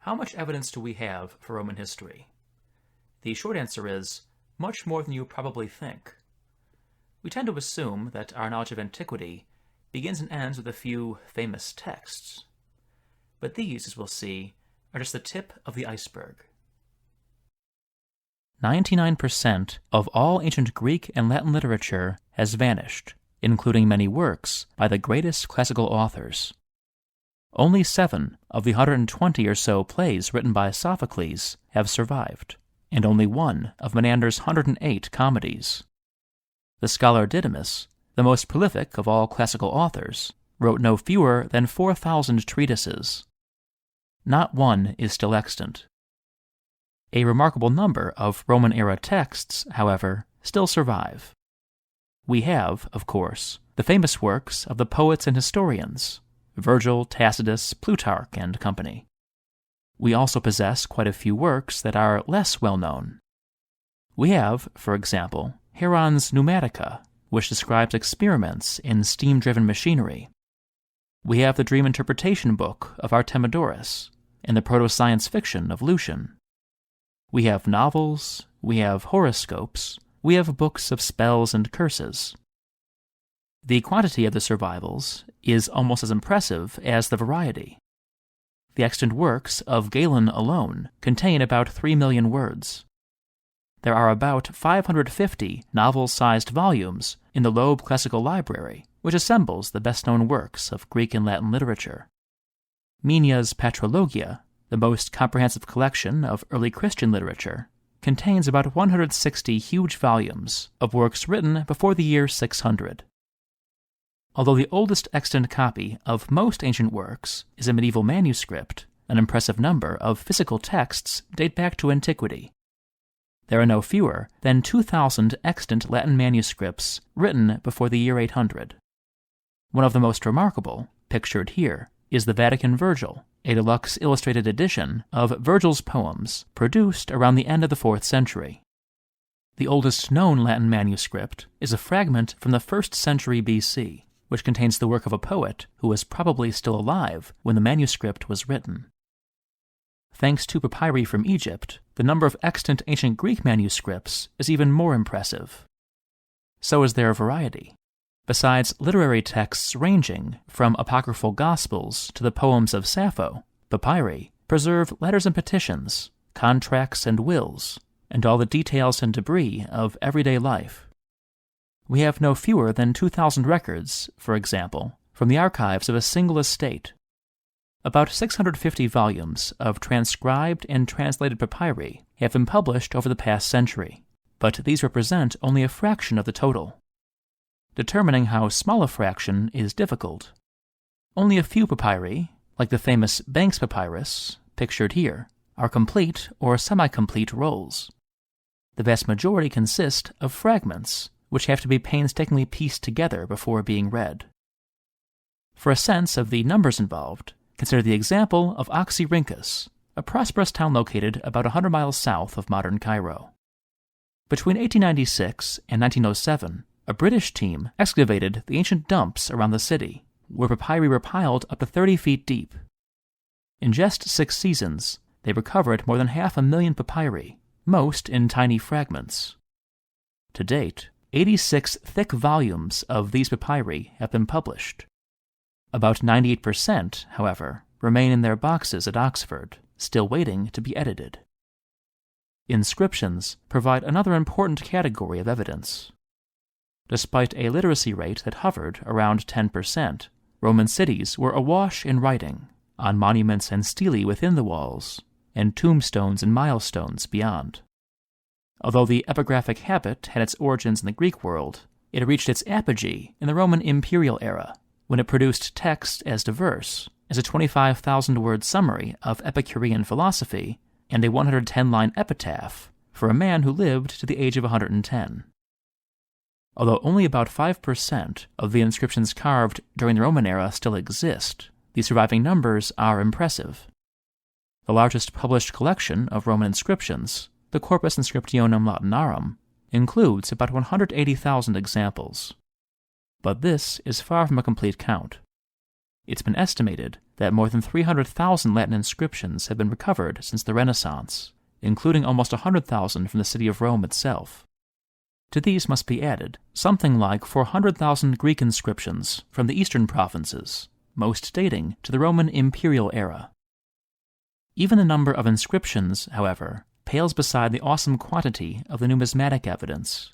How much evidence do we have for Roman history? The short answer is much more than you probably think. We tend to assume that our knowledge of antiquity begins and ends with a few famous texts. But these, as we'll see, are just the tip of the iceberg. 99% of all ancient Greek and Latin literature has vanished, including many works by the greatest classical authors. Only 7 of the 120 or so plays written by Sophocles have survived, and only 1 of Menander's 108 comedies. The scholar Didymus, the most prolific of all classical authors, wrote no fewer than 4,000 treatises. Not one is still extant. A remarkable number of Roman-era texts, however, still survive. We have, of course, the famous works of the poets and historians, Virgil, Tacitus, Plutarch, and company. We also possess quite a few works that are less well-known. We have, for example, Heron's Pneumatica, which describes experiments in steam-driven machinery. We have the dream interpretation book of Artemidorus, and the proto-science fiction of Lucian. We have novels, we have horoscopes, we have books of spells and curses. The quantity of the survivals is almost as impressive as the variety. The extant works of Galen alone contain about 3 million words. There are about 550 novel-sized volumes in the Loeb Classical Library, which assembles the best-known works of Greek and Latin literature. Mignon's Patrologia, the most comprehensive collection of early Christian literature, contains about 160 huge volumes of works written before the year 600. Although the oldest extant copy of most ancient works is a medieval manuscript, an impressive number of physical texts date back to antiquity. There are no fewer than 2,000 extant Latin manuscripts written before the year 800. One of the most remarkable, pictured here, is the Vatican Virgil, a deluxe illustrated edition of Virgil's poems produced around the end of the 4th century. The oldest known Latin manuscript is a fragment from the 1st century BC, which contains the work of a poet who was probably still alive when the manuscript was written. Thanks to papyri from Egypt, the number of extant ancient Greek manuscripts is even more impressive. So is their variety. Besides literary texts ranging from apocryphal gospels to the poems of Sappho, papyri preserve letters and petitions, contracts and wills, and all the details and debris of everyday life. We have no fewer than 2,000 records, for example, from the archives of a single estate. About 650 volumes of transcribed and translated papyri have been published over the past century, but these represent only a fraction of the total. Determining how small a fraction is difficult. Only a few papyri, like the famous Banks Papyrus, pictured here, are complete or semi-complete rolls. The vast majority consist of fragments, which have to be painstakingly pieced together before being read. For a sense of the numbers involved, consider the example of Oxyrhynchus, a prosperous town located about 100 miles south of modern Cairo. Between 1896 and 1907, a British team excavated the ancient dumps around the city, where papyri were piled up to 30 feet deep. In just 6 seasons, they recovered more than 500,000 papyri, most in tiny fragments. To date, 86 thick volumes of these papyri have been published. About 98%, however, remain in their boxes at Oxford, still waiting to be edited. Inscriptions provide another important category of evidence. Despite a literacy rate that hovered around 10%, Roman cities were awash in writing, on monuments and stelae within the walls, and tombstones and milestones beyond. Although the epigraphic habit had its origins in the Greek world, it reached its apogee in the Roman imperial era, when it produced texts as diverse as a 25,000-word summary of Epicurean philosophy and a 110-line epitaph for a man who lived to the age of 110. Although only about 5% of the inscriptions carved during the Roman era still exist, the surviving numbers are impressive. The largest published collection of Roman inscriptions, the Corpus Inscriptionum Latinarum, includes about 180,000 examples. But this is far from a complete count. It's been estimated that more than 300,000 Latin inscriptions have been recovered since the Renaissance, including almost 100,000 from the city of Rome itself. To these must be added something like 400,000 Greek inscriptions from the eastern provinces, most dating to the Roman imperial era. Even the number of inscriptions, however, pales beside the awesome quantity of the numismatic evidence.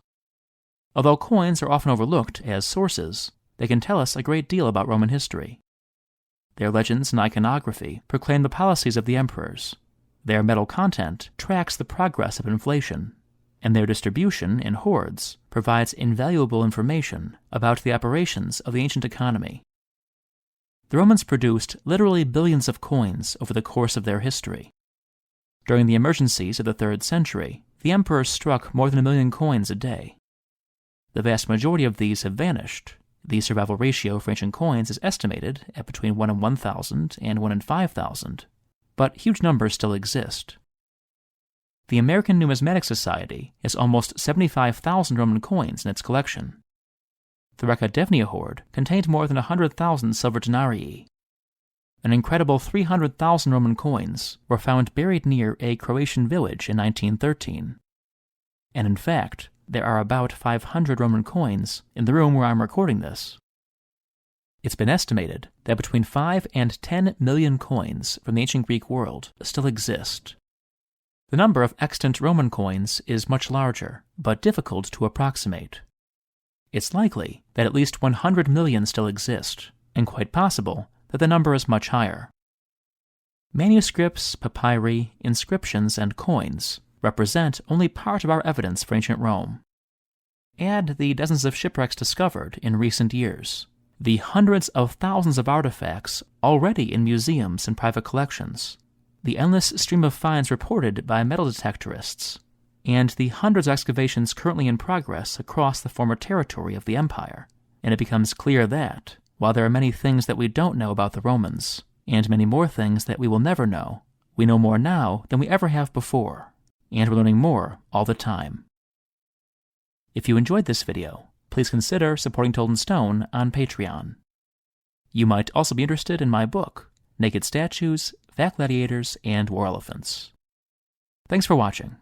Although coins are often overlooked as sources, they can tell us a great deal about Roman history. Their legends and iconography proclaim the policies of the emperors. Their metal content tracks the progress of inflation, and their distribution in hoards provides invaluable information about the operations of the ancient economy. The Romans produced literally billions of coins over the course of their history. During the emergencies of the 3rd century, the emperors struck more than 1 million coins a day. The vast majority of these have vanished. The survival ratio for ancient coins is estimated at between 1 in 1,000 and 1 in 5,000, but huge numbers still exist. The American Numismatic Society has almost 75,000 Roman coins in its collection. The Recca-Devnia hoard contained more than 100,000 silver denarii. An incredible 300,000 Roman coins were found buried near a Croatian village in 1913. And in fact, there are about 500 Roman coins in the room where I'm recording this. It's been estimated that between 5 and 10 million coins from the ancient Greek world still exist. The number of extant Roman coins is much larger, but difficult to approximate. It's likely that at least 100 million still exist, and quite possible that the number is much higher. Manuscripts, papyri, inscriptions, and coins represent only part of our evidence for ancient Rome. Add the dozens of shipwrecks discovered in recent years, the hundreds of thousands of artifacts already in museums and private collections, the endless stream of finds reported by metal detectorists, and the hundreds of excavations currently in progress across the former territory of the empire, and it becomes clear that, while there are many things that we don't know about the Romans, and many more things that we will never know, we know more now than we ever have before, and we're learning more all the time. If you enjoyed this video, please consider supporting Told in Stone on Patreon. You might also be interested in my book, Naked Statues, Fat Gladiators, and War Elephants. Thanks for watching.